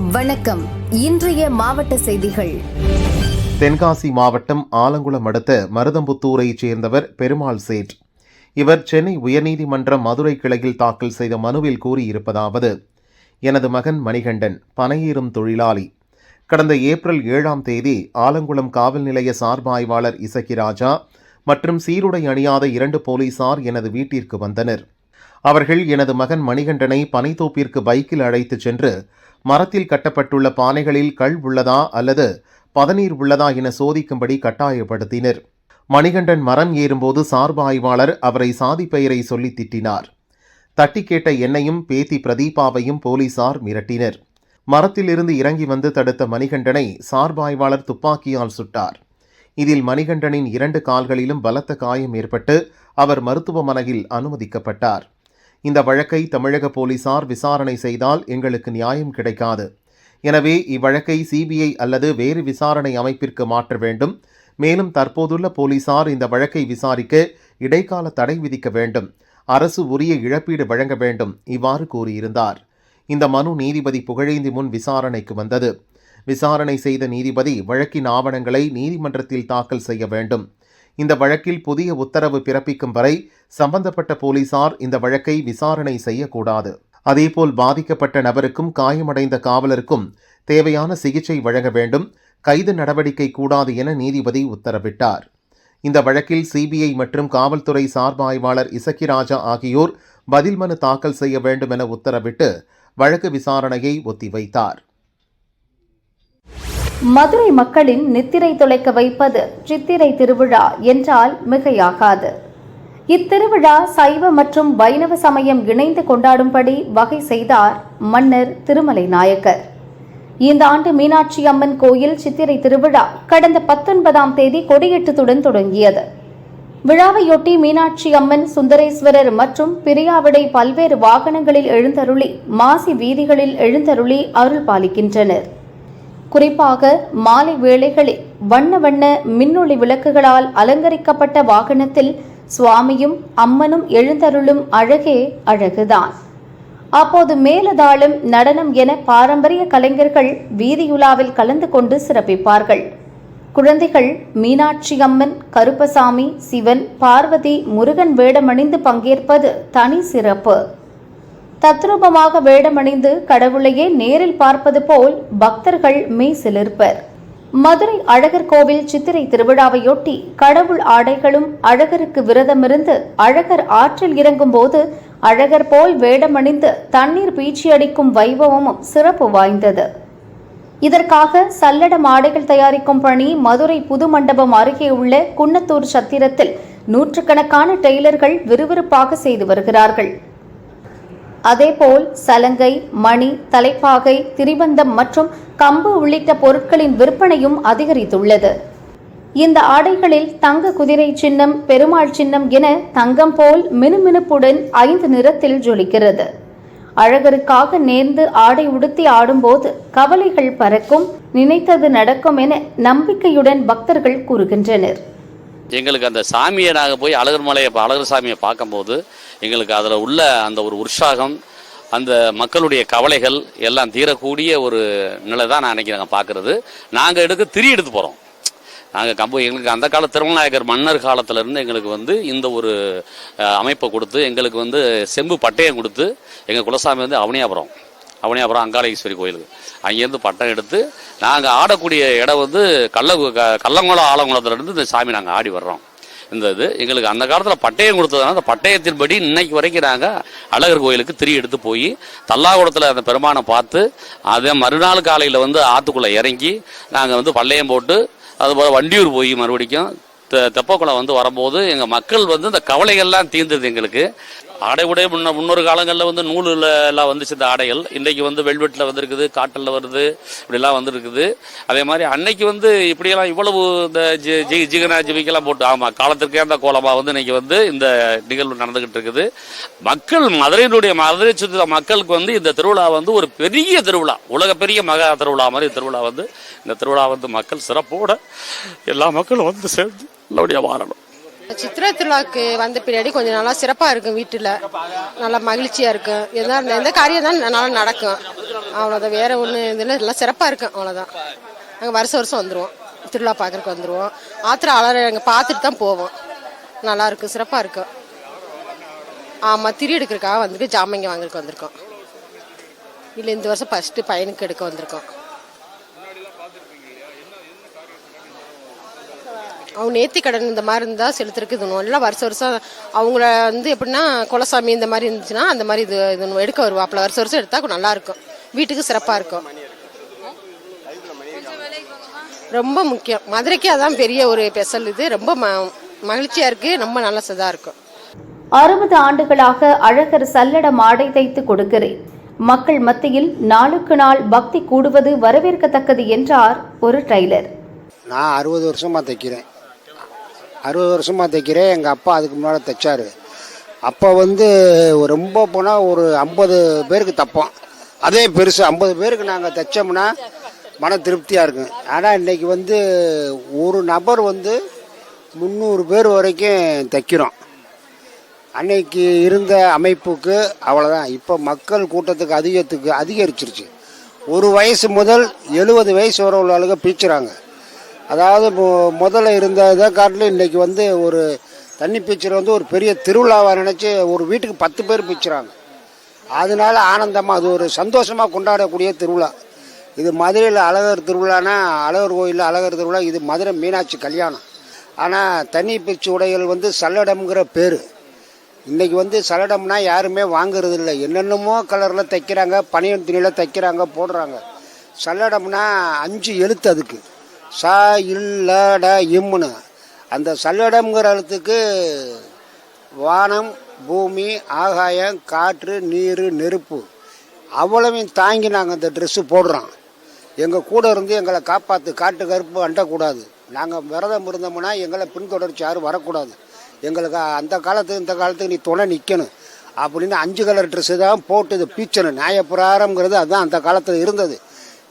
வணக்கம். இன்றைய மாவட்ட செய்திகள். தென்காசி மாவட்டம் ஆலங்குளம் அடுத்த மருதம்புத்தூரைச் சேர்ந்தவர் பெருமாள் சேட். இவர் சென்னை உயர்நீதிமன்ற மதுரை கிளையில் தாக்கல் செய்த மனுவில் கூறியிருப்பதாவது: எனது மகன் மணிகண்டன் பனையேறும் தொழிலாளி. கடந்த ஏப்ரல் 7ஆம் தேதி ஆலங்குளம் காவல் நிலைய சார்பு ஆய்வாளர் இசக்கிராஜா மற்றும் சீருடை அணியாத 2 போலீசார் எனது வீட்டிற்கு வந்தனர். அவர்கள் எனது மகன் மணிகண்டனை பனைத்தோப்பிற்கு பைக்கில் அழைத்துச் சென்று மரத்தில் கட்டப்பட்டுள்ள பானைகளில் கள் உள்ளதா அல்லது பதநீர் உள்ளதா என சோதிக்கும்படி கட்டாயப்படுத்தினர். மணிகண்டன் மரம் ஏறும்போது சார்பு ஆய்வாளர் அவரை சாதி பெயரை சொல்லி திட்டினார். தட்டி கேட்ட என்னையும் பேத்தி பிரதீபாவையும் போலீசார் மிரட்டினர். மரத்திலிருந்து இறங்கி வந்து தடுத்த மணிகண்டனை சார்பு ஆய்வாளர் துப்பாக்கியால் சுட்டார். இதில் மணிகண்டனின் 2 கால்களிலும் பலத்த காயம் ஏற்பட்டு அவர் மருத்துவமனையில் அனுமதிக்கப்பட்டார். இந்த வழக்கை தமிழக போலீசார் விசாரணை செய்தால் எங்களுக்கு நியாயம் கிடைக்காது. எனவே இவ்வழக்கை சிபிஐ அல்லது வேறு விசாரணை அமைப்பிற்கு மாற்ற வேண்டும். மேலும் தற்போதுள்ள போலீசார் இந்த வழக்கை விசாரிக்க இடைக்கால தடை விதிக்க வேண்டும். அரசு உரிய இழப்பீடு வழங்க வேண்டும். இவ்வாறு கூறியிருந்தார். இந்த மனு நீதிபதி புகழேந்தி முன் விசாரணைக்கு வந்தது. விசாரணை செய்த நீதிபதி வழக்கின் ஆவணங்களை நீதிமன்றத்தில் தாக்கல் செய்ய வேண்டும். இந்த வழக்கில் புதிய உத்தரவு பிறப்பிக்கும் வரை சம்பந்தப்பட்ட போலீசார் இந்த வழக்கை விசாரணை செய்யக்கூடாது. அதேபோல் பாதிக்கப்பட்ட நபருக்கும் காயமடைந்த காவலருக்கும் தேவையான சிகிச்சை வழங்க வேண்டும். கைது நடவடிக்கை கூடாது என நீதிபதி உத்தரவிட்டார். இந்த வழக்கில் சிபிஐ மற்றும் காவல்துறை சார்பு ஆய்வாளர் இசக்கிராஜா ஆகியோர் பதில் மனு தாக்கல் செய்ய வேண்டும் என உத்தரவிட்டு வழக்கு விசாரணையை ஒத்திவைத்தார். மதுரை மக்களின் நித்திரை தொலைக்க வைப்பது சித்திரை திருவிழா என்றால் மிகையாகாது. இத்திருவிழா சைவ மற்றும் வைணவ சமயம் இணைந்து கொண்டாடும்படி வகை செய்தார் மன்னர் திருமலை நாயக்கர். இந்த ஆண்டு மீனாட்சி அம்மன் கோயில் சித்திரை திருவிழா கடந்த 19ஆம் தேதி கொடியேற்றத்துடன் தொடங்கியது. விழாவையொட்டி மீனாட்சி அம்மன், சுந்தரேஸ்வரர் மற்றும் பிரியாவிடை பல்வேறு வாகனங்களில் எழுந்தருளி மாசி வீதிகளில் எழுந்தருளி அருள் பாலிக்கின்றனர். குறிப்பாக மாலை வேளைகளில் வண்ண வண்ண மின்னொளி விளக்குகளால் அலங்கரிக்கப்பட்ட வாகனத்தில் சுவாமியும் அம்மனும் எழுந்தருளும் அழகே அழகுதான். அப்போது மேலதாளம், நடனம் என பாரம்பரிய கலைஞர்கள் வீதியுலாவில் கலந்து கொண்டு சிறப்பிப்பார்கள். குழந்தைகள் மீனாட்சி அம்மன், கருப்பசாமி, சிவன், பார்வதி, முருகன் வேடமணிந்து பங்கேற்பது தனி சிறப்பு. தத்ரூபமாக வேடமணிந்து கடவுளையே நேரில் பார்ப்பது போல் பக்தர்கள் மெய் சிலிர்ப்பர். மதுரை அழகர் கோவில் சித்திரை திருவிழாவையொட்டி கடவுள் ஆடைகளும் அழகருக்கு விரதமிருந்து அழகர் ஆற்றில் இறங்கும் போது அழகர் போல் வேடமணிந்து தண்ணீர் பீச்சி அடிக்கும் வைபவமும் சிறப்பு வாய்ந்தது. இதற்காக சல்லடம் ஆடைகள் தயாரிக்கும் பணி மதுரை புது மண்டபம் அருகே உள்ள குன்னத்தூர் சத்திரத்தில் நூற்றுக்கணக்கான டெய்லர்கள் விறுவிறுப்பாக செய்து வருகிறார்கள். அதேபோல் சலங்கை, மணி, தலைப்பாகை, திரிபந்தம் மற்றும் கம்பு உள்ளிட்ட பொருட்களின் விற்பனையும் அதிகரித்துள்ளது. இந்த ஆடைகளில் தங்க குதிரை சின்னம், பெருமாள் சின்னம் என தங்கம் போல் மினுமினுப்புடன் 5 நிறத்தில் ஜொலிக்கிறது. அழகருக்காக நேர்ந்து ஆடை உடுத்தி ஆடும்போது கவலைகள் பறக்கும், நினைத்தது நடக்கும் என நம்பிக்கையுடன் பக்தர்கள் கூறுகின்றனர். எங்களுக்கு அந்த சாமியை நாங்கள் போய் அழகர் சாமியை பார்க்கும்போது எங்களுக்கு அதில் உள்ள அந்த ஒரு உற்சாகம், அந்த மக்களுடைய கவலைகள் எல்லாம் தீரக்கூடிய ஒரு நிலை தான் நான் அன்றைக்கி நாங்கள் பார்க்குறது. நாங்கள் திரி எடுத்து போகிறோம். நாங்கள் எங்களுக்கு அந்த கால திருமநாயக்கர் மன்னர் காலத்திலேருந்து எங்களுக்கு இந்த ஒரு அமைப்பை கொடுத்து எங்களுக்கு செம்பு பட்டயம் கொடுத்து எங்கள் குலசாமி அவனியாபுரம் அங்காளேஸ்வரி கோயிலுக்கு அங்கேருந்து பட்டம் எடுத்து நாங்கள் ஆடக்கூடிய இடம் கல்லங்குளம் ஆலங்குளத்துலேருந்து இந்த சாமி நாங்கள் ஆடி வர்றோம். எங்களுக்கு அந்த காலத்தில் பட்டயம் கொடுத்ததுனால அந்த பட்டயத்தின்படி இன்னைக்கு வரைக்கும் நாங்கள் அழகர் கோயிலுக்கு திரி எடுத்து போய் தல்லாகுளத்தில் அந்த பெருமானை பார்த்து அதே மறுநாள் காலையில் ஆற்றுக்குள்ளே இறங்கி நாங்கள் பள்ளையம் போட்டு அதுபோல் வண்டியூர் போய் மறுபடிக்கும் தெப்பக்குளம் வரும்போது எங்கள் மக்கள் இந்த கவலைகள்லாம் தீர்ந்தது. எங்களுக்கு ஆடை உடைய முன்னொரு காலங்களில் நூலில் எல்லாம் வந்துச்சு இந்த ஆடைகள். இன்றைக்கு வெல்வெட்டில் வந்திருக்குது, காட்டனில் வருது, இப்படிலாம் வந்துருக்குது. அதே மாதிரி அன்னைக்கு இப்படியெல்லாம் இவ்வளவு இந்த ஜிகனா ஜிவிக்கெல்லாம் போட்டு ஆமாம் காலத்திற்கே அந்த கோலமாக இன்னைக்கு இந்த நிகழ்வு நடந்துகிட்டு இருக்குது. மக்கள் மதுரை சுற்று மக்களுக்கு இந்த திருவிழா ஒரு பெரிய திருவிழா, உலக பெரிய மகா திருவிழா மாதிரி திருவிழா இந்த திருவிழா மக்கள் சிறப்போட எல்லா மக்களும் சேர்ந்து நல்லபடியாக வாழணும். சித்திரை திருவிழாக்கு வந்த பின்னாடி கொஞ்சம் நல்லா சிறப்பாக இருக்கும். வீட்டில் நல்லா மகிழ்ச்சியாக இருக்கும். எந்த காரியம் தான் நல்லா நடக்கும். அவ்வளோதான், வேற ஒன்று இதில் எல்லாம் சிறப்பாக இருக்கும். அவ்வளோதான். நாங்கள் வருஷம் வந்துடுவோம், திருவிழா பார்க்குறக்கு வந்துடுவோம். ஆத்திர அலற அங்கே பார்த்துட்டு தான் போவோம். நல்லாயிருக்கும், சிறப்பாக இருக்கும். ஆமாம், திரி எடுக்கிறதுக்காக வந்துட்டு ஜாமாங்க வாங்குறதுக்கு வந்திருக்கோம். இல்லை, இந்த வருஷம் ஃபஸ்ட்டு பையனுக்கு எடுக்க வந்திருக்கோம். அவங்க நேர்த்தி கடன் இந்த மாதிரி இருந்தால் செலுத்துறதுக்கு இது எல்லாம் வருஷம் அவங்கள எப்படின்னா குலசாமி இந்த மாதிரி இருந்துச்சுன்னா அந்த மாதிரி இது எடுக்க வருவாப்பில். வருஷம் எடுத்தால் நல்லாயிருக்கும், வீட்டுக்கு சிறப்பாக இருக்கும். ரொம்ப முக்கியம், மதுரைக்கு அதான் பெரிய ஒரு ஸ்பெஷல். இது ரொம்ப மகிழ்ச்சியாக இருக்குது, ரொம்ப நல்ல சதாக இருக்கும். 60 ஆண்டுகளாக அழகர் சல்லடம் ஆடை தைத்து கொடுக்கிறேன். மக்கள் மத்தியில் நாளுக்கு நாள் பக்தி கூடுவது வரவேற்கத்தக்கது என்றார் ஒரு டைலர். நான் 60 வருஷமாக தைக்கிறேன். 60 வருஷமாக தைக்கிறேன். எங்கள் அப்பா அதுக்கு முன்னால் தைச்சார். அப்போ ரொம்ப போனால் ஒரு 50 பேருக்கு தைப்போம். அதே பெருசு 50 பேருக்கு நாங்கள் தைச்சோம்னா மன திருப்தியாக இருக்கும். ஆனால் இன்றைக்கி ஒரு நபர் 300 பேர் வரைக்கும் தைக்கிறோம். அன்னைக்கு இருந்த அமைப்புக்கு அவ்வளோதான். இப்போ மக்கள் கூட்டத்துக்கு அதிகரிச்சிருச்சு. ஒரு வயசு முதல் 70 வயசு வரை உள்ள ஆளுங்க பீச்சுறாங்க. அதாவது முதல்ல இருந்த இதை காட்டிலும் இன்றைக்கி ஒரு தண்ணி பீச்சர் ஒரு பெரிய திருவிழாவாக நினச்சி ஒரு வீட்டுக்கு 10 பேர் பீச்சுறாங்க. அதனால ஆனந்தமாக அது ஒரு சந்தோஷமாக கொண்டாடக்கூடிய திருவிழா. இது மதுரையில் அழகர் திருவிழானா அழகர் கோயிலில் அழகர் திருவிழா, இது மதுரை மீனாட்சி கல்யாணம். ஆனால் தண்ணி பீச்சு உடைகள் சல்லடம்ங்கிற பேர். இன்றைக்கி சல்லடம்னா யாருமே வாங்குறது இல்லை. என்னென்னமோ கலரில் தைக்கிறாங்க, பனியன் துணியில் தைக்கிறாங்க, போடுறாங்க. சல்லடம்னா 5 எழுத்து, அதுக்கு சா இல்லட இம்முன்னு. அந்த சல்லடம்ங்கிற எழுத்துக்கு வானம், பூமி, ஆகாயம், காற்று, நீர், நெருப்பு அவ்வளவையும் தாங்கி நாங்கள் அந்த ட்ரெஸ்ஸு போடுறோம். எங்கள் கூட இருந்து எங்களை காப்பாற்று, காட்டு கருப்பு அண்டக்கூடாது. நாங்கள் விரதம் இருந்தோம்னா எங்களை பின்தொடர்ச்சி யாரும் வரக்கூடாது. எங்களுக்கு அந்த காலத்துக்கு இந்த காலத்துக்கு நீ துணை நிற்கணும் அப்படின்னு 5 கலர் ட்ரெஸ்ஸு தான் போட்டு இது பீச்சணும். நியாயப்பிராரம்ங்கிறது அதுதான் அந்த காலத்தில் இருந்தது.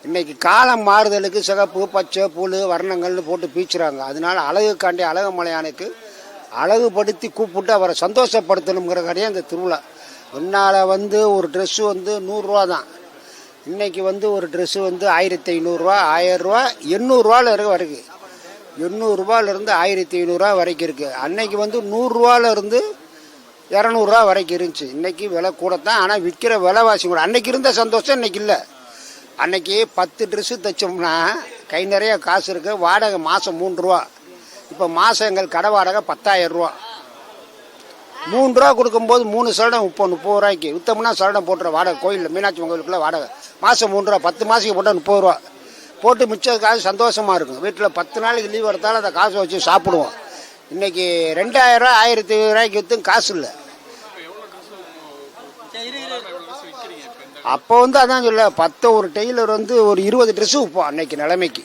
இன்றைக்கி காலம் மாறுதலுக்கு சிகப்பு, பச்சை, புழு, வர்ணங்கள்னு போட்டு பீச்சுறாங்க. அதனால அழகுக்காண்டி அழகமலையானுக்கு அழகுபடுத்தி கூப்பிட்டு அவரை சந்தோஷப்படுத்தணுங்கிற கடையே அந்த திருவிழா. முன்னால் ஒரு ட்ரெஸ்ஸு 100 ரூபா தான். இன்றைக்கி ஒரு ட்ரெஸ்ஸு 1500 ரூபா, 1000 ரூபா, 800 ரூபாயில் இருக்க வரைக்கும். 800 ரூபாயிலிருந்து 1500 ரூபா வரைக்கும் இருக்குது. அன்னைக்கு 100 ரூபாயிலிருந்து 200 ரூபா வரைக்கும் இருந்துச்சு. இன்றைக்கி விலை கூடத்தான், ஆனால் விற்கிற விலைவாசி கூட. அன்னைக்கு இருந்த சந்தோஷம் இன்றைக்கி இல்லை. அன்னைக்கு 10 ட்ரெஸ்ஸு தைச்சோம்னா கை நிறைய காசு இருக்குது. வாடகை மாதம் 3 ரூபா. இப்போ மாதம் எங்கள் கடை வாடகை 10,000 ரூபா. 3 ரூபா கொடுக்கும்போது 3 சலடம் 30 ரூபாய்க்கு விற்றோம்னா சலடம் போட்டுற வாடகை. கோயிலில் மீனாட்சி கோயிலுக்குள்ள வாடகை மாதம் 3 ரூபா. 10 மாதத்துக்கு போட்டால் 30 ரூபா போட்டு மிச்சம் காசு சந்தோஷமாக இருக்கும். வீட்டில் 10 நாளைக்கு லீவ் எடுத்தாலும் அந்த காசை வச்சு சாப்பிடுவோம். இன்றைக்கி 2000 ரூபா, 1500 ரூபாய்க்கு விற்றும் காசு இல்லை. அப்போ அதான் சொல்ல, ஒரு டெய்லர் ஒரு 20 ட்ரெஸ்ஸு விற்போம். அன்னைக்கு நிலைமைக்கு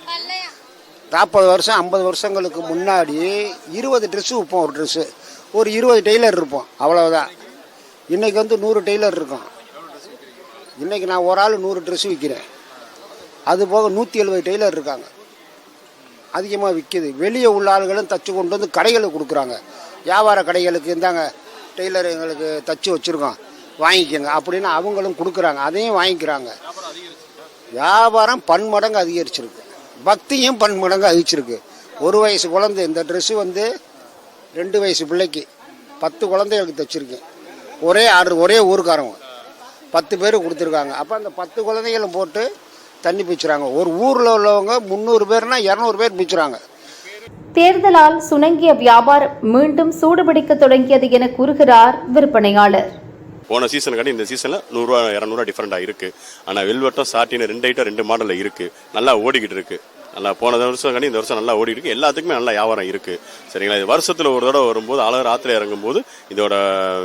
40 வருஷம் 50 வருஷங்களுக்கு முன்னாடி 20 ட்ரெஸ்ஸு விற்போம். ஒரு ட்ரெஸ்ஸு ஒரு 20 டெய்லர் இருப்போம், அவ்வளோதான். இன்றைக்கி 100 டெய்லர் இருக்கும். இன்றைக்கி நான் ஒரு ஆள் 100 ட்ரெஸ்ஸு விற்கிறேன். அது போக 170 டெய்லர் இருக்காங்க. அதிகமாக விற்கிது. வெளியே உள்ள ஆளுகளும் தச்சு கொண்டு கடைகளுக்கு கொடுக்குறாங்க. வியாபார கடைகளுக்கு இருந்தாங்க டெய்லர் எங்களுக்கு தச்சு வச்சுருக்கோம், வாங்கிக்கோங்க அப்படின்னு அவங்களும் கொடுக்குறாங்க. அதையும் வாங்கிக்கிறாங்க. வியாபாரம் பன்மடங்கு அதிகரிச்சிருக்கு. பக்தியும் பன்மடங்கு அதிகரிச்சிருக்கு. 1 வயசு குழந்தை இந்த ட்ரெஸ்ஸு 2 வயசு பிள்ளைக்கு 10 குழந்தைகளுக்கு தைச்சிருக்கேன். ஒரே ஆர்டர், ஒரே ஊருக்காரங்க 10 பேர் கொடுத்துருக்காங்க. அப்போ அந்த 10 குழந்தைகளும் போட்டு தண்ணி பிச்சுறாங்க. ஒரு ஊரில் உள்ளவங்க 300 பேர்னா 200 பேர் பிச்சுறாங்க. தேர்தலால் சுணங்கிய வியாபாரம் மீண்டும் சூடுபிடிக்க தொடங்கியது என கூறுகிறார் விற்பனையாளர். போன சீசனுக்காண்டி இந்த சீசனில் 100 ரூபா 200 ரூபா டிஃப்ரெண்டாக இருக்குது. ஆனால் வெல்வெட்டும் சாட்டின்னு 2 ஐட்டம் 2 மாடலில் இருக்குது. நல்லா ஓடிக்கிட்டு இருக்குது. நல்லா போன வருஷம் இந்த வருஷம் நல்லா ஓடிட்டு இருக்கு. எல்லாத்துக்குமே நல்ல வியாபாரம் இருக்குது. சரிங்களா, இது வருஷத்தில் ஒரு தடவை வரும்போது அழகர் ஆற்றுல இறங்கும்போது இதோட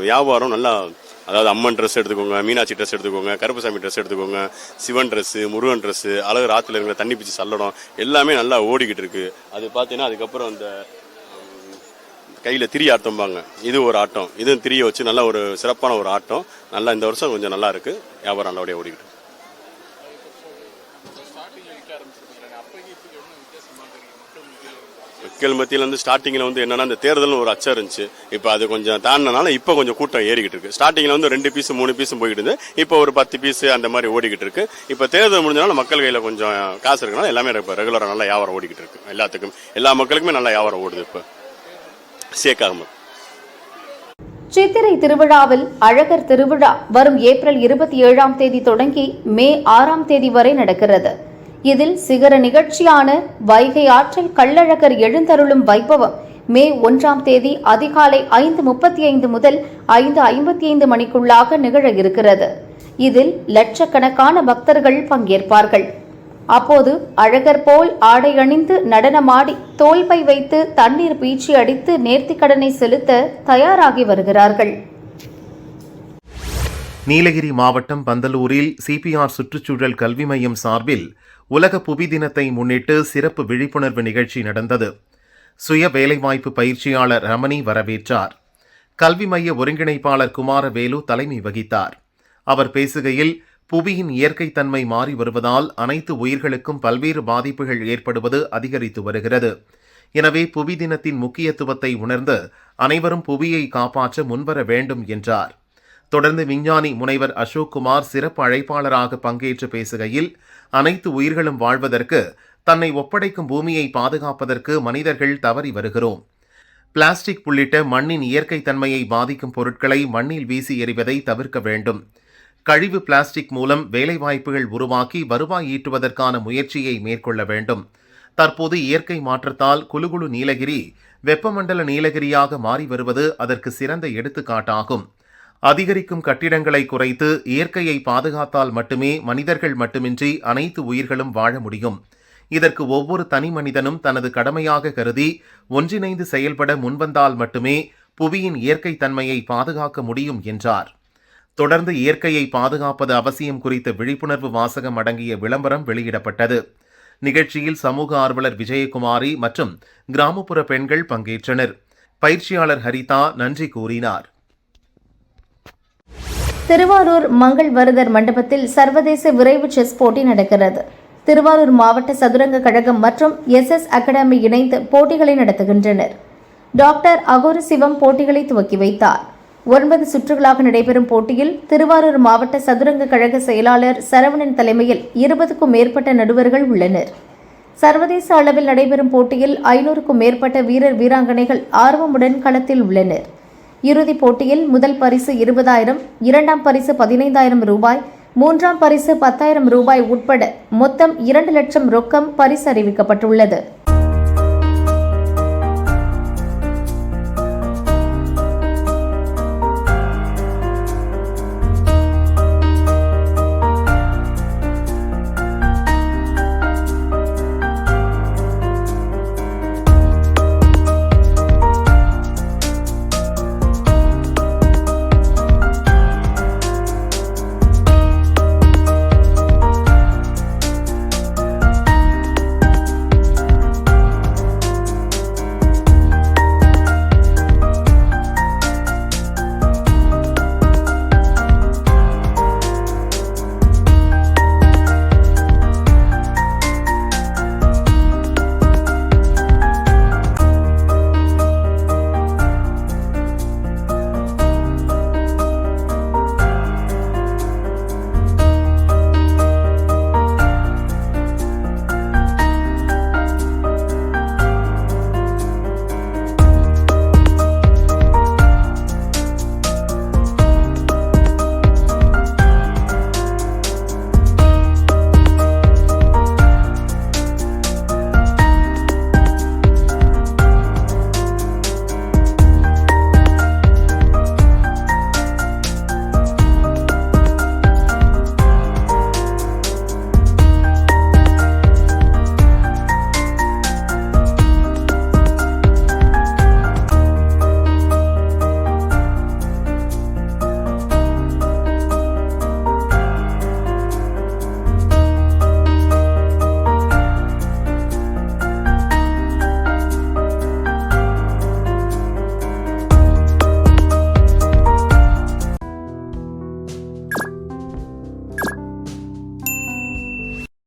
வியாபாரம் நல்லா, அதாவது அம்மன் ட்ரெஸ் எடுத்துக்கோங்க, மீனாட்சி ட்ரெஸ் எடுத்துக்கோங்க, கருப்பசாமி ட்ரெஸ் எடுத்துக்கோங்க, சிவன் ட்ரெஸ்ஸு, முருகன் ட்ரெஸ்ஸு, அழகர் ஆற்றுல இருக்கிற தண்ணி பிச்சு சல்லடம் எல்லாமே நல்லா ஓடிக்கிட்டு இருக்கு. அது பார்த்தீங்கன்னா அதுக்கப்புறம் அந்த கையில் திரி ஆட்டம்பாங்க, இது ஒரு ஆட்டம். இதுவும் திரியை வச்சு நல்ல ஒரு சிறப்பான ஒரு ஆட்டம். நல்லா இந்த வருஷம் கொஞ்சம் நல்லா இருக்குது. வியாபாரம் நல்லபடியாக ஓடிக்கிட்டு. மக்கள் மத்தியில் வந்து ஸ்டார்டிங்கில் வந்து என்னன்னா இந்த தேர்தல்னு ஒரு அச்சம் இருந்துச்சு. இப்போ அது கொஞ்சம் தாண்டினால இப்போ கொஞ்சம் கூட்டம் ஏறிக்கிட்டு இருக்கு. ஸ்டார்டிங்கில் வந்து 2 பீஸ் 3 பீஸும் போய்கிட்டு இருந்து இப்போ ஒரு 10 பீஸ் அந்த மாதிரி ஓடிக்கிட்டு இருக்கு. இப்போ தேர்தல் முடிஞ்சனால மக்கள் கையில் கொஞ்சம் காசு இருக்கனால எல்லாமே இப்போ ரெகுலராக நல்லா வியாபாரம் ஓடிக்கிட்டு இருக்கு. எல்லாத்துக்கும் எல்லா மக்களுக்குமே நல்லா வியாபாரம் ஓடுது. இப்போ ஷேக் அகமது. சித்திரை திருவிழாவில் அழகர் திருவிழா வரும் ஏப்ரல் 27ஆம் தேதி தொடங்கி மே 6ஆம் தேதி வரை நடக்கிறது. இதில் சிகர நிகழ்ச்சியான வைகை ஆற்றில் கள்ளழகர் எழுந்தருளும் வைபவம் மே 1ஆம் தேதி அதிகாலை 5:35 முதல் 5:55 மணிக்குள்ளாக நிகழ இருக்கிறது. இதில் லட்சக்கணக்கான பக்தர்கள் பங்கேற்பார்கள். அப்போது அழகர் போல் ஆடை அணிந்து நடனமாடி தோள்பை வைத்து தண்ணீர் பீச்சி அடித்து நேர்த்திக்கடனை செலுத்த தயாராகி வருகிறார்கள். நீலகிரி மாவட்டம் பந்தலூரில் சிபிஆர் சுற்றுச்சூழல் கல்வி மையம் சார்பில் உலக புவி தினத்தை முன்னிட்டு சிறப்பு விழிப்புணர்வு நிகழ்ச்சி நடந்தது. சுய வேலைவாய்ப்பு பயிற்சியாளர் ரமணி வரவேற்றார். கல்வி மைய ஒருங்கிணைப்பாளர் குமாரவேலு தலைமை வகித்தார். அவர் பேசுகையில், புவியின் இயற்கைத்தன்மை மாறி வருவதால் அனைத்து உயிர்களுக்கும் பல்வேறு பாதிப்புகள் ஏற்படுவது அதிகரித்து வருகிறது. எனவே புவி தினத்தின் முக்கியத்துவத்தை உணர்ந்து அனைவரும் புவியை காப்பாற்ற முன்வர வேண்டும் என்றார். தொடர்ந்து விஞ்ஞானி முனைவர் அசோக் குமார் சிறப்பு அழைப்பாளராக பங்கேற்று பேசுகையில், அனைத்து உயிர்களும் வாழ்வதற்கு தன்னை ஒப்படைக்கும் பூமியை பாதுகாப்பதற்கு மனிதர்கள் தவறி வருகிறோம். பிளாஸ்டிக் உள்ளிட்ட மண்ணின் இயற்கை தன்மையை பாதிக்கும் பொருட்களை மண்ணில் வீசி எறிவதை தவிர்க்க வேண்டும். கழிவு பிளாஸ்டிக் மூலம் வேலைவாய்ப்புகள் உருவாக்கி வருவாய் ஈட்டுவதற்கான முயற்சியை மேற்கொள்ள வேண்டும். தற்போது இயற்கை மாற்றத்தால் குலுகுலு நீலகிரி வெப்பமண்டல நீலகிரியாக மாறி வருவது அதற்கு சிறந்த எடுத்துக்காட்டாகும். அதிகரிக்கும் கட்டிடங்களை குறைத்து இயற்கையை பாதுகாத்தால் மட்டுமே மனிதர்கள் மட்டுமின்றி அனைத்து உயிர்களும் வாழ முடியும். இதற்கு ஒவ்வொரு தனி மனிதனும் தனது கடமையாக கருதி ஒன்றிணைந்து செயல்பட முன்வந்தால் மட்டுமே புவியின் இயற்கை தன்மையை பாதுகாக்க முடியும் என்றார். தொடர்ந்து இயற்கையை பாதுகாப்பது அவசியம் குறித்த விழிப்புணர்வு வாசகம் அடங்கிய விளம்பரம் வெளியிடப்பட்டது. நிகழ்ச்சியில் சமூக ஆர்வலர் விஜயகுமாரி மற்றும் கிராமப்புற பெண்கள் பங்கேற்றனர். பயிற்சியாளர் ஹரிதா நன்றி கூறினார். திருவாரூர் மங்கள் வரதர் மண்டபத்தில் சர்வதேச விரைவு செஸ் போட்டி நடக்கிறது. திருவாரூர் மாவட்ட சதுரங்க கழகம் மற்றும் SS அகாடமி இணைந்து போட்டிகளை நடத்துகின்றனர். டாக்டர் அகோர சிவம் போட்டிகளை துவக்கி வைத்தார். 9 சுற்றுகளாக நடைபெறும் போட்டியில் திருவாரூர் மாவட்ட சதுரங்க கழக செயலாளர் சரவணன் தலைமையில் 20க்கும் மேற்பட்ட நடுவர்கள் உள்ளனர். சர்வதேச அளவில் நடைபெறும் போட்டியில் 500க்கும் மேற்பட்ட வீரர் வீராங்கனைகள் ஆர்வமுடன் களத்தில் உள்ளனர். இறுதிப் போட்டியில் முதல் பரிசு 20,000, 2ஆம் பரிசு 15,000 ரூபாய், 3ஆம் பரிசு 10,000 ரூபாய் உட்பட மொத்தம் 2 லட்சம் ரொக்கம் பரிசு அறிவிக்கப்பட்டுள்ளது.